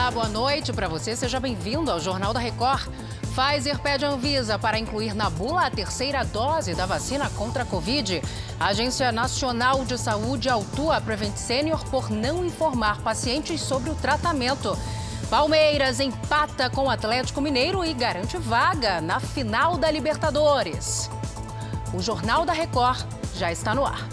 Olá, boa noite para você. Seja bem-vindo ao Jornal da Record. Pfizer pede à Anvisa para incluir na bula a terceira dose da vacina contra a Covid. A Agência Nacional de Saúde autua a Prevent Senior por não informar pacientes sobre o tratamento. Palmeiras empata com o Atlético Mineiro e garante vaga na final da Libertadores. O Jornal da Record já está no ar.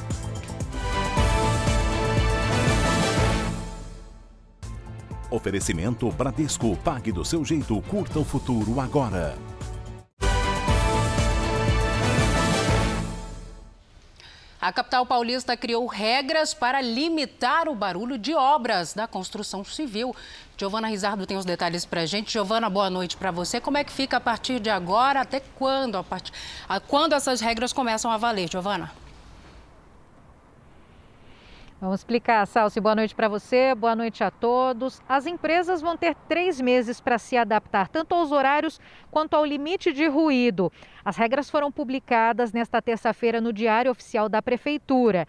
Oferecimento Bradesco. Pague do seu jeito. Curta o futuro agora. A capital paulista criou regras para limitar o barulho de obras da construção civil. Giovana Rizardo tem os detalhes para a gente. Giovana, boa noite para você. Como é que fica a partir de agora? Até quando? Quando essas regras começam a valer, Giovana? Vamos explicar, Salsi. Boa noite para você, boa noite a todos. As empresas vão ter 3 meses para se adaptar, tanto aos horários quanto ao limite de ruído. As regras foram publicadas nesta terça-feira no Diário Oficial da Prefeitura.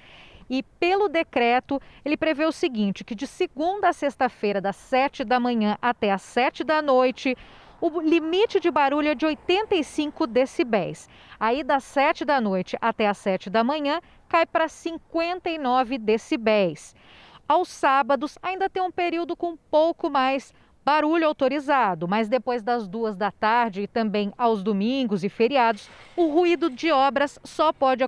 E pelo decreto, ele prevê o seguinte, que de segunda a sexta-feira, das 7 da manhã até às 7 da noite, o limite de barulho é de 85 decibéis. Aí, das 7 da noite até às 7 da manhã, cai para 59 decibéis. Aos sábados, ainda tem um período com um pouco mais barulho autorizado, mas depois das 2 da tarde e também aos domingos e feriados, o ruído de obras só pode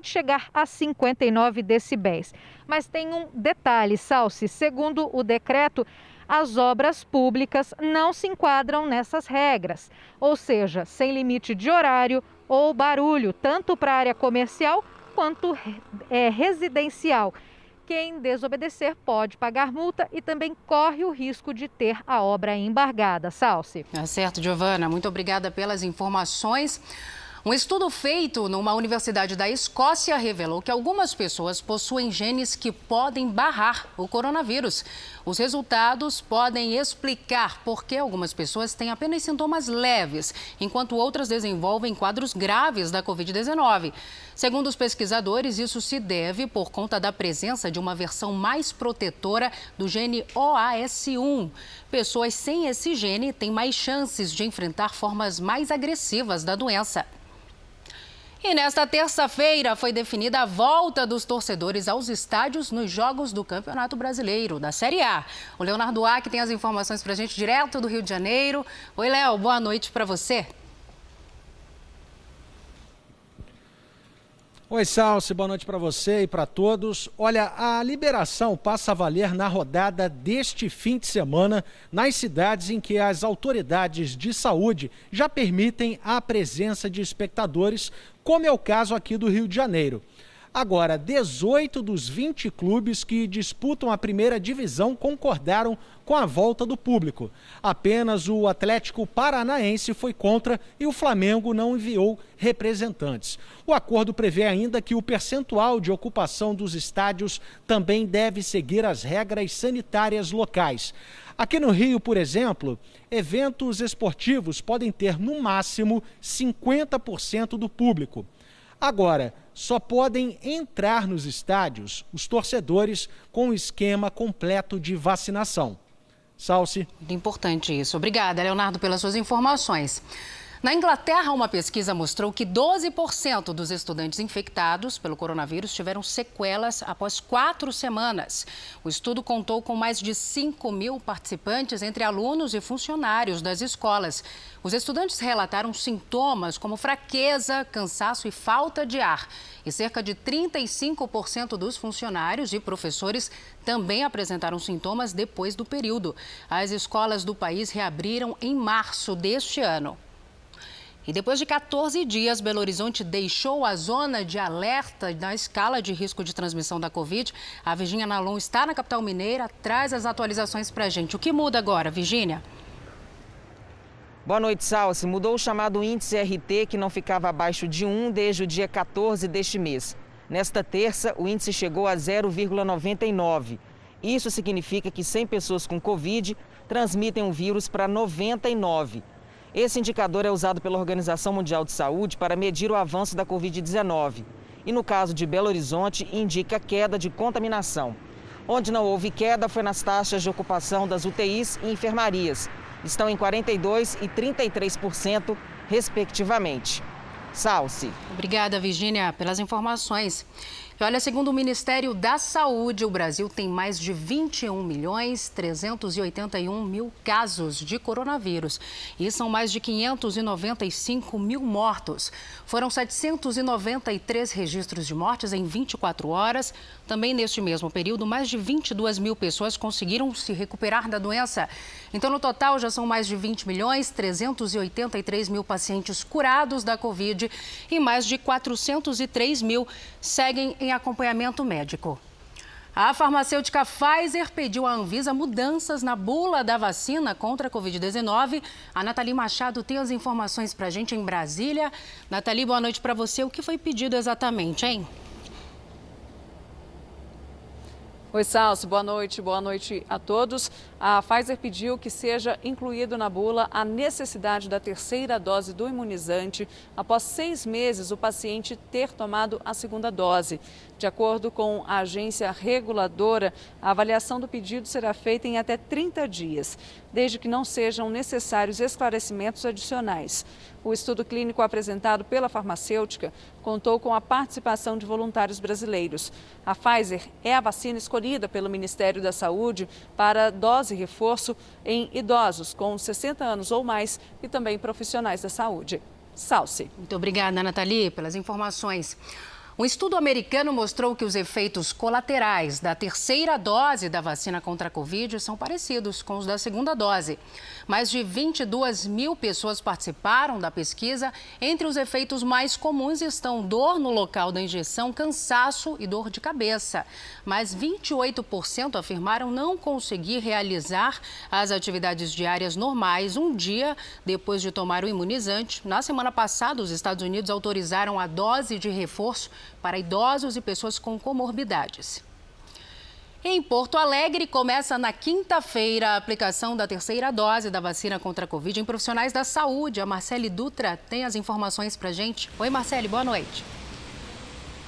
chegar a 59 decibéis. Mas tem um detalhe, Salsi, segundo o decreto, as obras públicas não se enquadram nessas regras, ou seja, sem limite de horário ou barulho, tanto para a área comercial quanto residencial. Quem desobedecer pode pagar multa e também corre o risco de ter a obra embargada. Salsi. É certo, Giovana. Muito obrigada pelas informações. Um estudo feito numa universidade da Escócia revelou que algumas pessoas possuem genes que podem barrar o coronavírus. Os resultados podem explicar por que algumas pessoas têm apenas sintomas leves, enquanto outras desenvolvem quadros graves da Covid-19. Segundo os pesquisadores, isso se deve por conta da presença de uma versão mais protetora do gene OAS1. Pessoas sem esse gene têm mais chances de enfrentar formas mais agressivas da doença. E nesta terça-feira foi definida a volta dos torcedores aos estádios nos jogos do Campeonato Brasileiro, da Série A. O Leonardo Ack tem as informações para a gente direto do Rio de Janeiro. Oi, Léo, boa noite para você. Oi, Salsi, boa noite para você e para todos. Olha, a liberação passa a valer na rodada deste fim de semana nas cidades em que as autoridades de saúde já permitem a presença de espectadores, como é o caso aqui do Rio de Janeiro. Agora, 18 dos 20 clubes que disputam a primeira divisão concordaram com a volta do público. Apenas o Atlético Paranaense foi contra e o Flamengo não enviou representantes. O acordo prevê ainda que o percentual de ocupação dos estádios também deve seguir as regras sanitárias locais. Aqui no Rio, por exemplo, eventos esportivos podem ter no máximo 50% do público. Agora, só podem entrar nos estádios os torcedores com o esquema completo de vacinação. Salsi. Muito importante isso. Obrigada, Leonardo, pelas suas informações. Na Inglaterra, uma pesquisa mostrou que 12% dos estudantes infectados pelo coronavírus tiveram sequelas após 4 semanas. O estudo contou com mais de 5.000 participantes, entre alunos e funcionários das escolas. Os estudantes relataram sintomas como fraqueza, cansaço e falta de ar. E cerca de 35% dos funcionários e professores também apresentaram sintomas depois do período. As escolas do país reabriram em março deste ano. E depois de 14 dias, Belo Horizonte deixou a zona de alerta na escala de risco de transmissão da Covid. A Virgínia Nalon está na capital mineira, traz as atualizações para a gente. O que muda agora, Virgínia? Boa noite, Salsi. Mudou o chamado índice RT, que não ficava abaixo de 1 desde o dia 14 deste mês. Nesta terça, o índice chegou a 0,99. Isso significa que 100 pessoas com Covid transmitem o vírus para 99. Esse indicador é usado pela Organização Mundial de Saúde para medir o avanço da Covid-19. E no caso de Belo Horizonte, indica queda de contaminação. Onde não houve queda foi nas taxas de ocupação das UTIs e enfermarias. Estão em 42% e 33%, respectivamente. Salce. Obrigada, Virgínia, pelas informações. E olha, segundo o Ministério da Saúde, o Brasil tem mais de 21.381.000 casos de coronavírus e são mais de 595.000 mortos. Foram 793 registros de mortes em 24 horas. Também neste mesmo período, mais de 22.000 pessoas conseguiram se recuperar da doença. Então, no total, já são mais de 20.383.000 pacientes curados da Covid e mais de 403.000 seguem em acompanhamento médico. A farmacêutica Pfizer pediu à Anvisa mudanças na bula da vacina contra a Covid-19. A Nathalie Machado tem as informações para a gente em Brasília. Nathalie, boa noite para você. O que foi pedido exatamente, hein? Oi, Salsi, boa noite a todos. A Pfizer pediu que seja incluído na bula a necessidade da terceira dose do imunizante após 6 meses o paciente ter tomado a segunda dose. De acordo com a agência reguladora, a avaliação do pedido será feita em até 30 dias, desde que não sejam necessários esclarecimentos adicionais. O estudo clínico apresentado pela farmacêutica contou com a participação de voluntários brasileiros. A Pfizer é a vacina escolhida pelo Ministério da Saúde para dose reforço em idosos com 60 anos ou mais e também profissionais da saúde. Salce. Muito obrigada, Nathalie, pelas informações. Um estudo americano mostrou que os efeitos colaterais da terceira dose da vacina contra a Covid são parecidos com os da segunda dose. Mais de 22.000 pessoas participaram da pesquisa. Entre os efeitos mais comuns estão dor no local da injeção, cansaço e dor de cabeça. Mas 28% afirmaram não conseguir realizar as atividades diárias normais um dia depois de tomar o imunizante. Na semana passada, os Estados Unidos autorizaram a dose de reforço para idosos e pessoas com comorbidades. Em Porto Alegre, começa na quinta-feira a aplicação da terceira dose da vacina contra a Covid em profissionais da saúde. A Marcele Dutra tem as informações para a gente. Oi, Marcele, boa noite.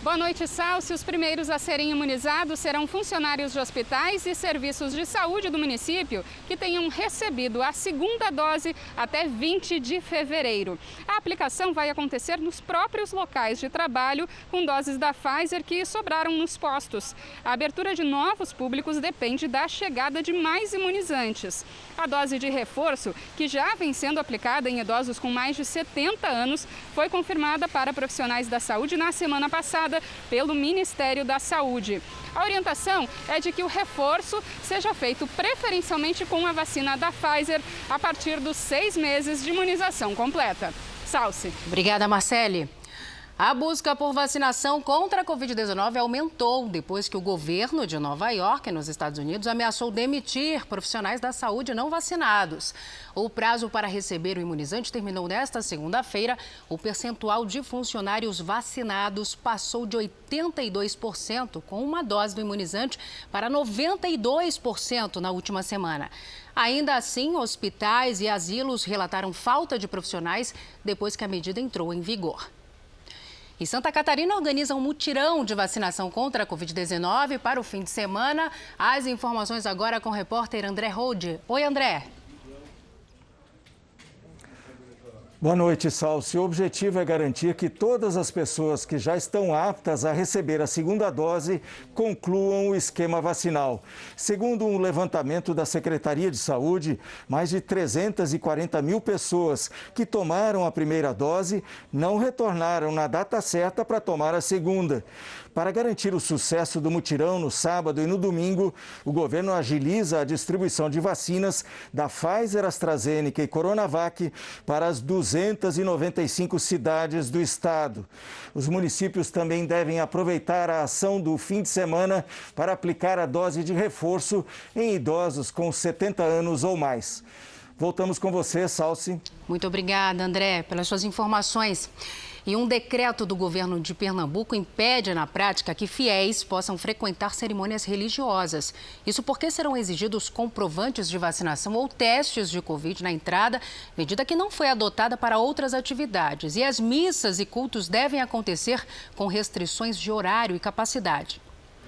Boa noite, Salsi. Os primeiros a serem imunizados serão funcionários de hospitais e serviços de saúde do município que tenham recebido a segunda dose até 20 de fevereiro. A aplicação vai acontecer nos próprios locais de trabalho com doses da Pfizer que sobraram nos postos. A abertura de novos públicos depende da chegada de mais imunizantes. A dose de reforço, que já vem sendo aplicada em idosos com mais de 70 anos, foi confirmada para profissionais da saúde na semana passada pelo Ministério da Saúde. A orientação é de que o reforço seja feito preferencialmente com a vacina da Pfizer a partir dos 6 meses de imunização completa. Salce. Obrigada, Marcele. A busca por vacinação contra a Covid-19 aumentou depois que o governo de Nova York, nos Estados Unidos, ameaçou demitir profissionais da saúde não vacinados. O prazo para receber o imunizante terminou nesta segunda-feira. O percentual de funcionários vacinados passou de 82% com uma dose do imunizante para 92% na última semana. Ainda assim, hospitais e asilos relataram falta de profissionais depois que a medida entrou em vigor. E Santa Catarina organiza um mutirão de vacinação contra a Covid-19 para o fim de semana. As informações agora com o repórter André Rode. Oi, André. Boa noite, Salsi. O objetivo é garantir que todas as pessoas que já estão aptas a receber a segunda dose concluam o esquema vacinal. Segundo um levantamento da Secretaria de Saúde, mais de 340 mil pessoas que tomaram a primeira dose não retornaram na data certa para tomar a segunda. Para garantir o sucesso do mutirão no sábado e no domingo, o governo agiliza a distribuição de vacinas da Pfizer, AstraZeneca e Coronavac para as 295 cidades do estado. Os municípios também devem aproveitar a ação do fim de semana para aplicar a dose de reforço em idosos com 70 anos ou mais. Voltamos com você, Salsi. Muito obrigada, André, pelas suas informações. E um decreto do governo de Pernambuco impede, na prática, que fiéis possam frequentar cerimônias religiosas. Isso porque serão exigidos comprovantes de vacinação ou testes de Covid na entrada, medida que não foi adotada para outras atividades. E as missas e cultos devem acontecer com restrições de horário e capacidade.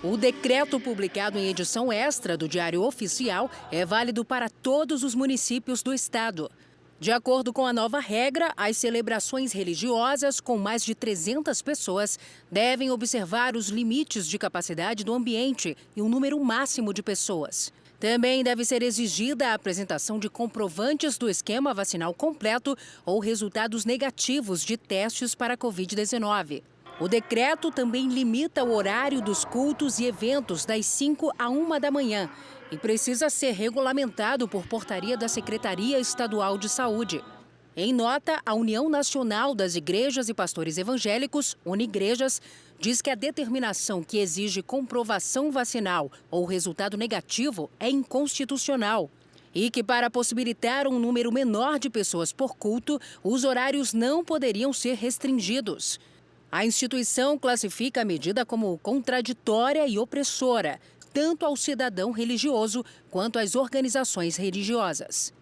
O decreto publicado em edição extra do Diário Oficial é válido para todos os municípios do estado. De acordo com a nova regra, as celebrações religiosas com mais de 300 pessoas devem observar os limites de capacidade do ambiente e o número máximo de pessoas. Também deve ser exigida a apresentação de comprovantes do esquema vacinal completo ou resultados negativos de testes para a Covid-19. O decreto também limita o horário dos cultos e eventos das 5 à 1 da manhã e precisa ser regulamentado por portaria da Secretaria Estadual de Saúde. Em nota, a União Nacional das Igrejas e Pastores Evangélicos, Unigrejas, diz que a determinação que exige comprovação vacinal ou resultado negativo é inconstitucional e que, para possibilitar um número menor de pessoas por culto, os horários não poderiam ser restringidos. A instituição classifica a medida como contraditória e opressora, tanto ao cidadão religioso quanto às organizações religiosas.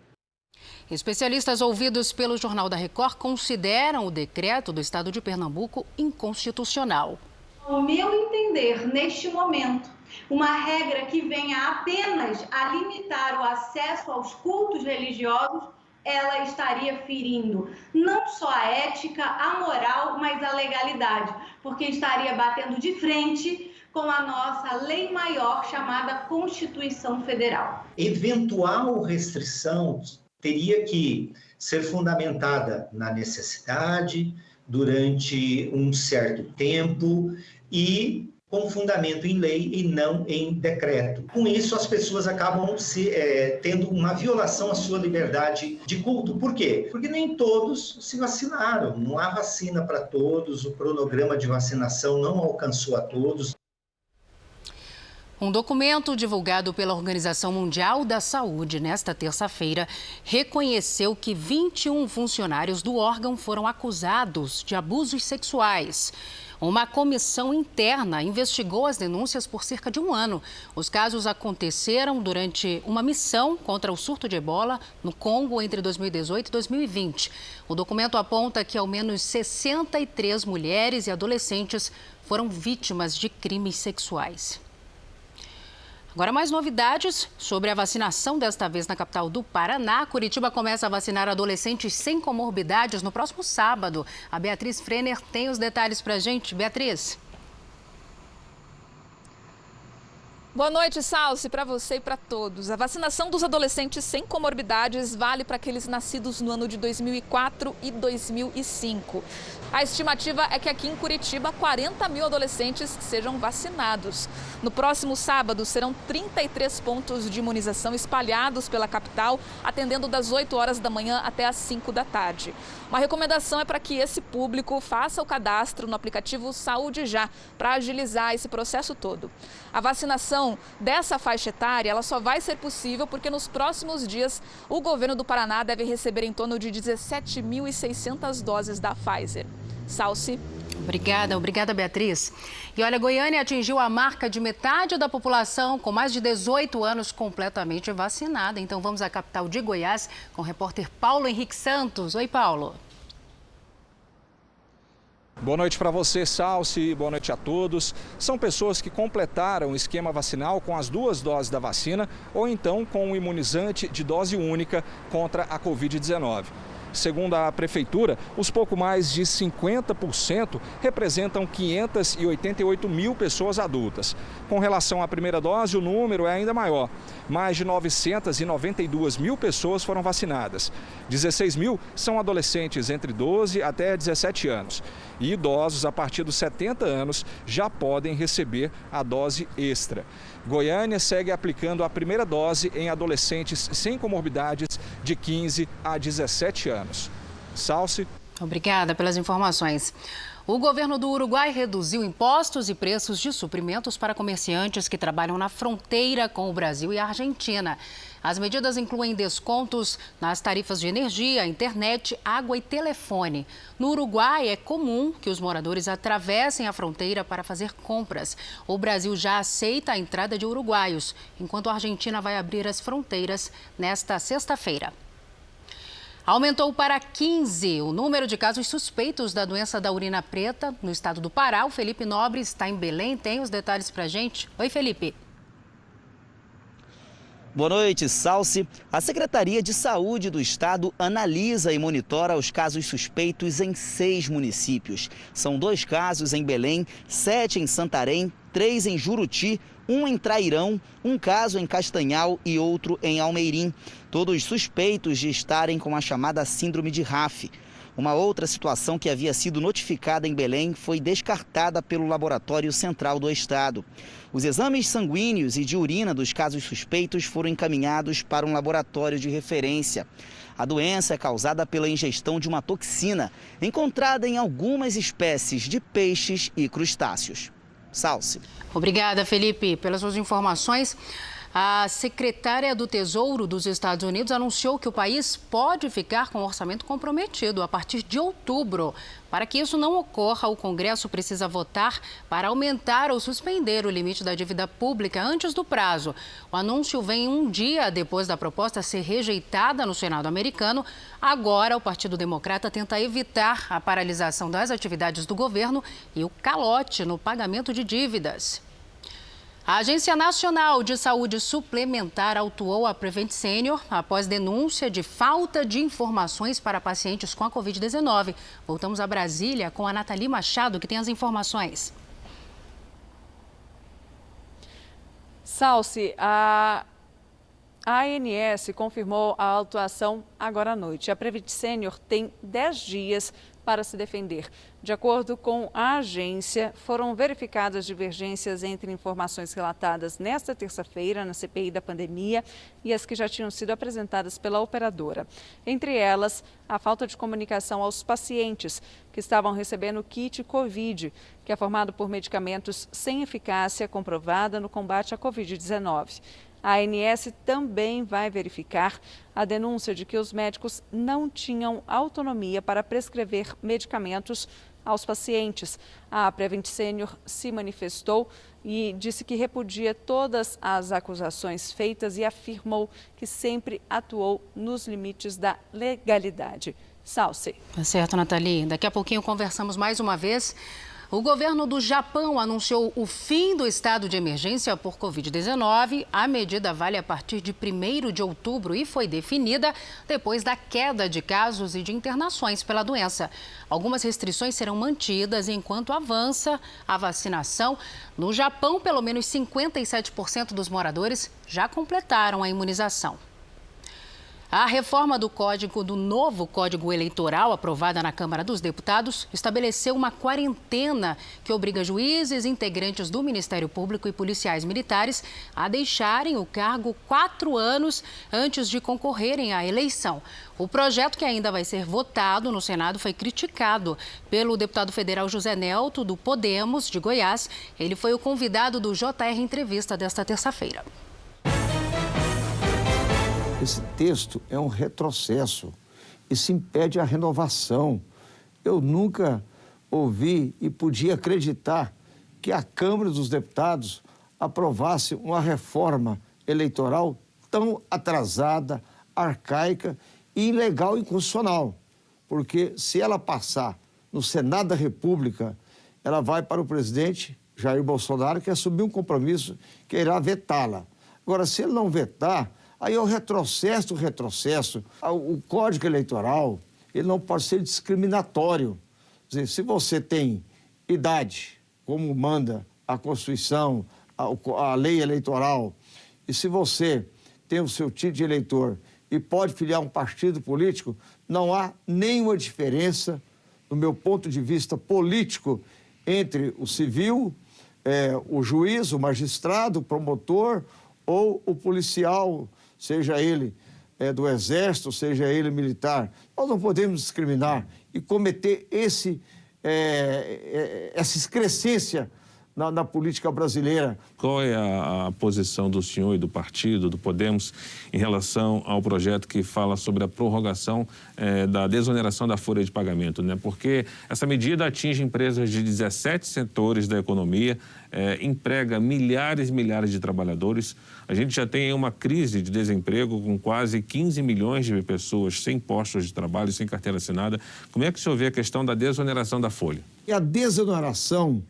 Especialistas ouvidos pelo Jornal da Record consideram o decreto do Estado de Pernambuco inconstitucional. Ao meu entender, neste momento, uma regra que venha apenas a limitar o acesso aos cultos religiosos, ela estaria ferindo não só a ética, a moral, mas a legalidade, porque estaria batendo de frente com a nossa lei maior chamada Constituição Federal. Eventual restrição teria que ser fundamentada na necessidade, durante um certo tempo e com fundamento em lei e não em decreto. Com isso, as pessoas acabam tendo uma violação à sua liberdade de culto. Por quê? Porque nem todos se vacinaram. Não há vacina para todos, o cronograma de vacinação não alcançou a todos. Um documento divulgado pela Organização Mundial da Saúde nesta terça-feira reconheceu que 21 funcionários do órgão foram acusados de abusos sexuais. Uma comissão interna investigou as denúncias por cerca de um ano. Os casos aconteceram durante uma missão contra o surto de ebola no Congo entre 2018 e 2020. O documento aponta que ao menos 63 mulheres e adolescentes foram vítimas de crimes sexuais. Agora, mais novidades sobre a vacinação, desta vez na capital do Paraná. Curitiba começa a vacinar adolescentes sem comorbidades no próximo sábado. A Beatriz Frener tem os detalhes para a gente. Beatriz. Boa noite, Salsi, para você e para todos. A vacinação dos adolescentes sem comorbidades vale para aqueles nascidos no ano de 2004 e 2005. A estimativa é que aqui em Curitiba, 40 mil adolescentes sejam vacinados. No próximo sábado, serão 33 pontos de imunização espalhados pela capital, atendendo das 8 horas da manhã até as 5 da tarde. Uma recomendação é para que esse público faça o cadastro no aplicativo Saúde Já, para agilizar esse processo todo. A vacinação dessa faixa etária, ela só vai ser possível porque nos próximos dias o governo do Paraná deve receber em torno de 17.600 doses da Pfizer. Salsi. Obrigada, Beatriz. E olha, Goiânia atingiu a marca de metade da população com mais de 18 anos completamente vacinada. Então vamos à capital de Goiás com o repórter Paulo Henrique Santos. Oi, Paulo. Boa noite para você, Salsi. Boa noite a todos. São pessoas que completaram o esquema vacinal com as 2 doses da vacina ou então com um imunizante de dose única contra a Covid-19. Segundo a Prefeitura, os pouco mais de 50% representam 588 mil pessoas adultas. Com relação à primeira dose, o número é ainda maior. Mais de 992 mil pessoas foram vacinadas. 16 mil são adolescentes entre 12 até 17 anos. E idosos a partir dos 70 anos já podem receber a dose extra. Goiânia segue aplicando a primeira dose em adolescentes sem comorbidades de 15 a 17 anos. Salsi. Obrigada pelas informações. O governo do Uruguai reduziu impostos e preços de suprimentos para comerciantes que trabalham na fronteira com o Brasil e a Argentina. As medidas incluem descontos nas tarifas de energia, internet, água e telefone. No Uruguai, é comum que os moradores atravessem a fronteira para fazer compras. O Brasil já aceita a entrada de uruguaios, enquanto a Argentina vai abrir as fronteiras nesta sexta-feira. Aumentou para 15 o número de casos suspeitos da doença da urina preta no estado do Pará. O Felipe Nobre está em Belém, tem os detalhes para a gente. Oi, Felipe. Boa noite, Salsi. A Secretaria de Saúde do Estado analisa e monitora os casos suspeitos em 6 municípios. São 2 casos em Belém, 7 em Santarém, 3 em Juruti, 1 em Trairão, 1 caso em Castanhal e outro em Almeirim. Todos suspeitos de estarem com a chamada síndrome de RAF. Uma outra situação que havia sido notificada em Belém foi descartada pelo Laboratório Central do Estado. Os exames sanguíneos e de urina dos casos suspeitos foram encaminhados para um laboratório de referência. A doença é causada pela ingestão de uma toxina encontrada em algumas espécies de peixes e crustáceos. Salsi. Obrigada, Felipe, pelas suas informações. A secretária do Tesouro dos Estados Unidos anunciou que o país pode ficar com o orçamento comprometido a partir de outubro. Para que isso não ocorra, o Congresso precisa votar para aumentar ou suspender o limite da dívida pública antes do prazo. O anúncio vem um dia depois da proposta ser rejeitada no Senado americano. Agora, o Partido Democrata tenta evitar a paralisação das atividades do governo e o calote no pagamento de dívidas. A Agência Nacional de Saúde Suplementar autuou a Prevent Senior após denúncia de falta de informações para pacientes com a Covid-19. Voltamos a Brasília com a Nathalie Machado, que tem as informações. Salsi, a ANS confirmou a autuação agora à noite. A Prevent Senior tem 10 dias para se defender. De acordo com a agência, foram verificadas divergências entre informações relatadas nesta terça-feira na CPI da pandemia e as que já tinham sido apresentadas pela operadora. Entre elas, a falta de comunicação aos pacientes que estavam recebendo o kit Covid, que é formado por medicamentos sem eficácia comprovada no combate à Covid-19. A ANS também vai verificar a denúncia de que os médicos não tinham autonomia para prescrever medicamentos aos pacientes. A Prevent Senior se manifestou e disse que repudia todas as acusações feitas e afirmou que sempre atuou nos limites da legalidade. Salsi. Tá certo, Nathalie. Daqui a pouquinho conversamos mais uma vez. O governo do Japão anunciou o fim do estado de emergência por Covid-19. A medida vale a partir de 1º de outubro e foi definida depois da queda de casos e de internações pela doença. Algumas restrições serão mantidas enquanto avança a vacinação. No Japão, pelo menos 57% dos moradores já completaram a imunização. A reforma do novo Código Eleitoral, aprovada na Câmara dos Deputados, estabeleceu uma quarentena que obriga juízes, integrantes do Ministério Público e policiais militares a deixarem o cargo 4 anos antes de concorrerem à eleição. O projeto, que ainda vai ser votado no Senado, foi criticado pelo deputado federal José Nelto, do Podemos, de Goiás. Ele foi o convidado do JR Entrevista desta terça-feira. Esse texto é um retrocesso. Isso impede a renovação. Eu nunca ouvi e podia acreditar que a Câmara dos Deputados aprovasse uma reforma eleitoral tão atrasada, arcaica e ilegal e inconstitucional. Porque se ela passar no Senado da República, ela vai para o presidente Jair Bolsonaro, que assumiu um compromisso que irá vetá-la. Agora, se ele não vetar, aí é o retrocesso. O Código Eleitoral, ele não pode ser discriminatório. Quer dizer, se você tem idade, como manda a Constituição, a lei eleitoral, e se você tem o seu título de eleitor e pode filiar um partido político, não há nenhuma diferença, do meu ponto de vista político, entre o civil, o juiz, o magistrado, o promotor ou o policial, seja ele do Exército, seja ele militar. Nós não podemos discriminar e cometer essa excrescência na política brasileira. Qual é a posição do senhor e do partido, do Podemos, em relação ao projeto que fala sobre a prorrogação da desoneração da folha de pagamento, né? Porque essa medida atinge empresas de 17 setores da economia, emprega milhares e milhares de trabalhadores. A gente já tem uma crise de desemprego com quase 15 milhões de pessoas sem postos de trabalho, sem carteira assinada. Como é que o senhor vê a questão da desoneração da folha? E a desoneração,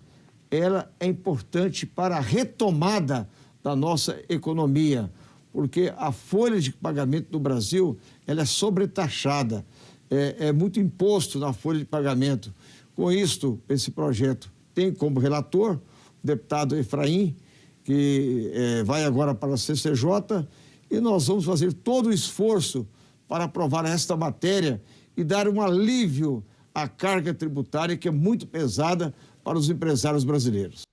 ela é importante para a retomada da nossa economia, porque a folha de pagamento do Brasil, ela é sobretaxada, é muito imposto na folha de pagamento. Com isto, esse projeto tem como relator o deputado Efraim, que vai agora para a CCJ, e nós vamos fazer todo o esforço para aprovar esta matéria e dar um alívio à carga tributária, que é muito pesada para os empresários brasileiros.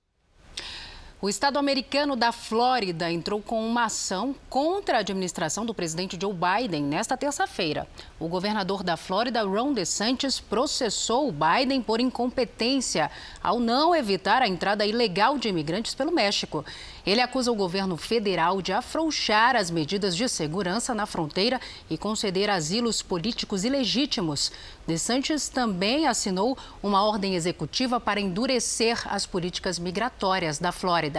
O estado americano da Flórida entrou com uma ação contra a administração do presidente Joe Biden nesta terça-feira. O governador da Flórida, Ron DeSantis, processou o Biden por incompetência ao não evitar a entrada ilegal de imigrantes pelo México. Ele acusa o governo federal de afrouxar as medidas de segurança na fronteira e conceder asilos políticos ilegítimos. DeSantis também assinou uma ordem executiva para endurecer as políticas migratórias da Flórida.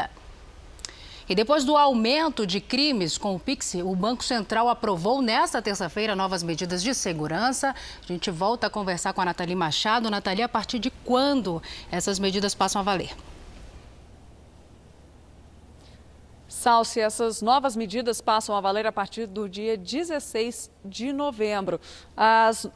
E depois do aumento de crimes com o Pix, o Banco Central aprovou nesta terça-feira novas medidas de segurança. A gente volta a conversar com a Nathalie Machado. Nathalie, a partir de quando essas medidas passam a valer? Salsi, essas novas medidas passam a valer a partir do dia 16 de novembro.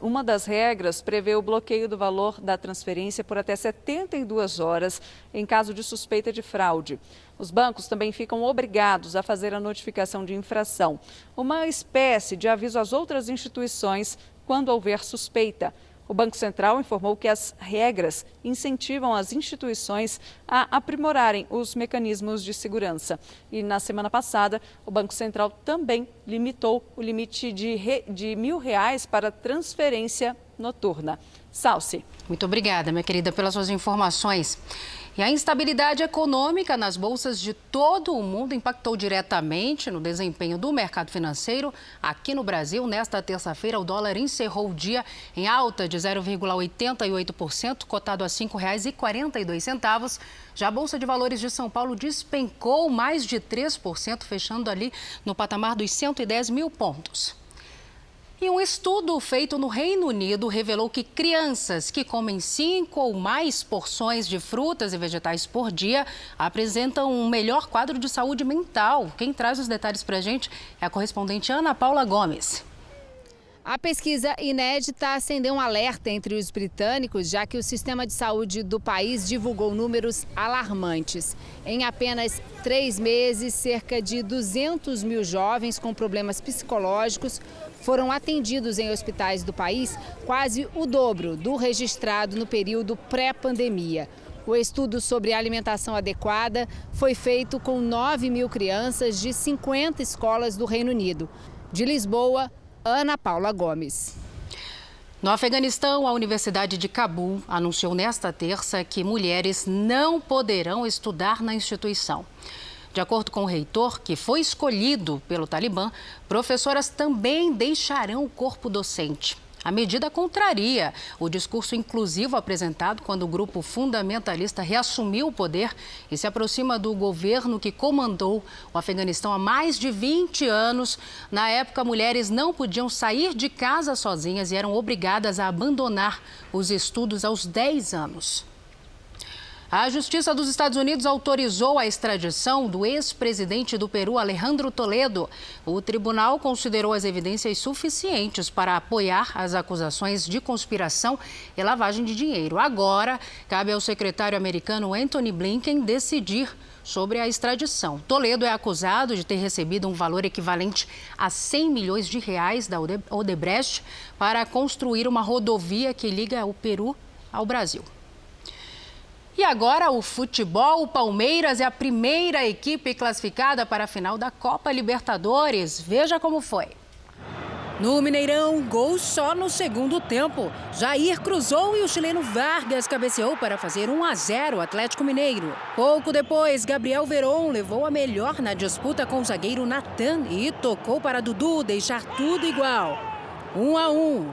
Uma das regras prevê o bloqueio do valor da transferência por até 72 horas em caso de suspeita de fraude. Os bancos também ficam obrigados a fazer a notificação de infração, uma espécie de aviso às outras instituições quando houver suspeita. O Banco Central informou que as regras incentivam as instituições a aprimorarem os mecanismos de segurança. E na semana passada, o Banco Central também limitou o limite de R$1.000 para transferência noturna. Salsi. Muito obrigada, minha querida, pelas suas informações. E a instabilidade econômica nas bolsas de todo o mundo impactou diretamente no desempenho do mercado financeiro. Aqui no Brasil, nesta terça-feira, o dólar encerrou o dia em alta de 0,88%, cotado a R$ 5,42. Já a Bolsa de Valores de São Paulo despencou mais de 3%, fechando ali no patamar dos 110 mil pontos. E um estudo feito no Reino Unido revelou que crianças que comem 5 ou mais porções de frutas e vegetais por dia apresentam um melhor quadro de saúde mental. Quem traz os detalhes para a gente é a correspondente Ana Paula Gomes. A pesquisa inédita acendeu um alerta entre os britânicos, já que o sistema de saúde do país divulgou números alarmantes. Em apenas 3 meses, cerca de 200 mil jovens com problemas psicológicos foram atendidos em hospitais do país, quase o dobro do registrado no período pré-pandemia. O estudo sobre alimentação adequada foi feito com 9 mil crianças de 50 escolas do Reino Unido. De Lisboa, Ana Paula Gomes. No Afeganistão, a Universidade de Cabul anunciou nesta terça que mulheres não poderão estudar na instituição. De acordo com o reitor, que foi escolhido pelo Talibã, professoras também deixarão o corpo docente. A medida contraria o discurso inclusivo apresentado quando o grupo fundamentalista reassumiu o poder e se aproxima do governo que comandou o Afeganistão há mais de 20 anos. Na época, mulheres não podiam sair de casa sozinhas e eram obrigadas a abandonar os estudos aos 10 anos. A Justiça dos Estados Unidos autorizou a extradição do ex-presidente do Peru, Alejandro Toledo. O tribunal considerou as evidências suficientes para apoiar as acusações de conspiração e lavagem de dinheiro. Agora, cabe ao secretário americano Antony Blinken decidir sobre a extradição. Toledo é acusado de ter recebido um valor equivalente a 100 milhões de reais da Odebrecht para construir uma rodovia que liga o Peru ao Brasil. E agora o futebol, o Palmeiras é a primeira equipe classificada para a final da Copa Libertadores. Veja como foi. No Mineirão, gol só no segundo tempo. Jair cruzou e o chileno Vargas cabeceou para fazer 1-0 Atlético Mineiro. Pouco depois, Gabriel Veron levou a melhor na disputa com o zagueiro Natan e tocou para Dudu deixar tudo igual. 1-1.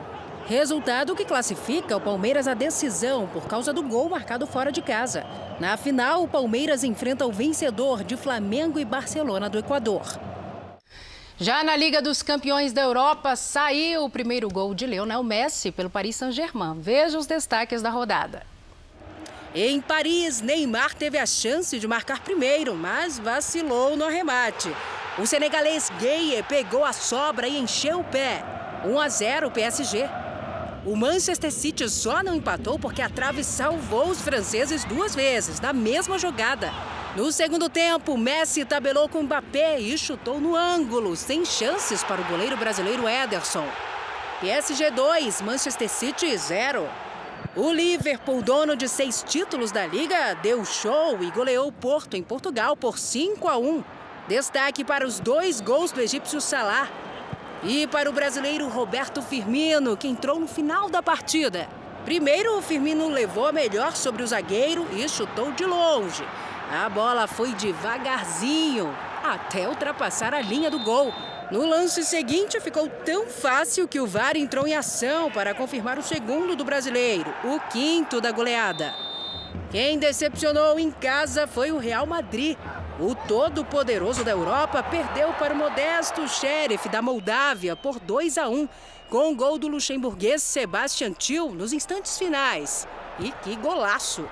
Resultado que classifica o Palmeiras à decisão por causa do gol marcado fora de casa. Na final, o Palmeiras enfrenta o vencedor de Flamengo e Barcelona do Equador. Já na Liga dos Campeões da Europa, saiu o primeiro gol de Lionel Messi pelo Paris Saint-Germain. Veja os destaques da rodada. Em Paris, Neymar teve a chance de marcar primeiro, mas vacilou no arremate. O senegalês Gueye pegou a sobra e encheu o pé. 1-0 PSG. O Manchester City só não empatou porque a trave salvou os franceses 2 vezes, na mesma jogada. No segundo tempo, Messi tabelou com Mbappé e chutou no ângulo, sem chances para o goleiro brasileiro Ederson. PSG 2, Manchester City 0. O Liverpool, dono de 6 títulos da Liga, deu show e goleou o Porto em Portugal por 5-1. Destaque para os 2 gols do egípcio Salah. E para o brasileiro Roberto Firmino, que entrou no final da partida. Primeiro, o Firmino levou a melhor sobre o zagueiro e chutou de longe. A bola foi devagarzinho, até ultrapassar a linha do gol. No lance seguinte, ficou tão fácil que o VAR entrou em ação para confirmar o segundo do brasileiro, o 5º da goleada. Quem decepcionou em casa foi o Real Madrid. O todo-poderoso da Europa perdeu para o modesto Sheriff da Moldávia por 2-1, com o gol do luxemburguês Sebastian Thiel nos instantes finais. E que golaço!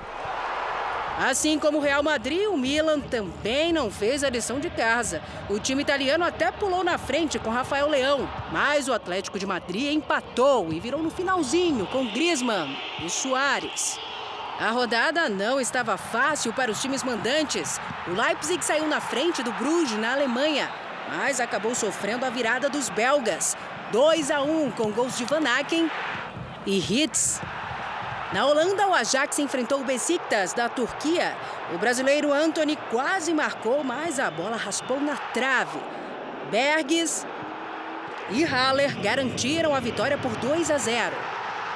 Assim como o Real Madrid, o Milan também não fez a lição de casa. O time italiano até pulou na frente com Rafael Leão, mas o Atlético de Madrid empatou e virou no finalzinho com Griezmann e Suárez. A rodada não estava fácil para os times mandantes. O Leipzig saiu na frente do Bruges na Alemanha, mas acabou sofrendo a virada dos belgas. 2-1 com gols de Van Aken e Hitz. Na Holanda, o Ajax enfrentou o Besiktas da Turquia. O brasileiro Antony quase marcou, mas a bola raspou na trave. Berges e Haller garantiram a vitória por 2-0.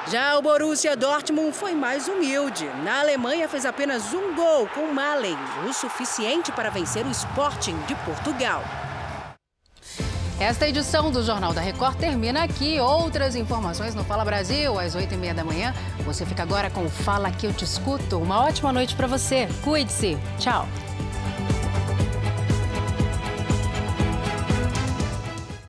Já o Borussia Dortmund foi mais humilde. Na Alemanha, fez apenas 1 gol com Malen, o suficiente para vencer o Sporting de Portugal. Esta edição do Jornal da Record termina aqui. Outras informações no Fala Brasil, às 8h30 da manhã. Você fica agora com o Fala Que Eu Te Escuto. Uma ótima noite para você. Cuide-se. Tchau.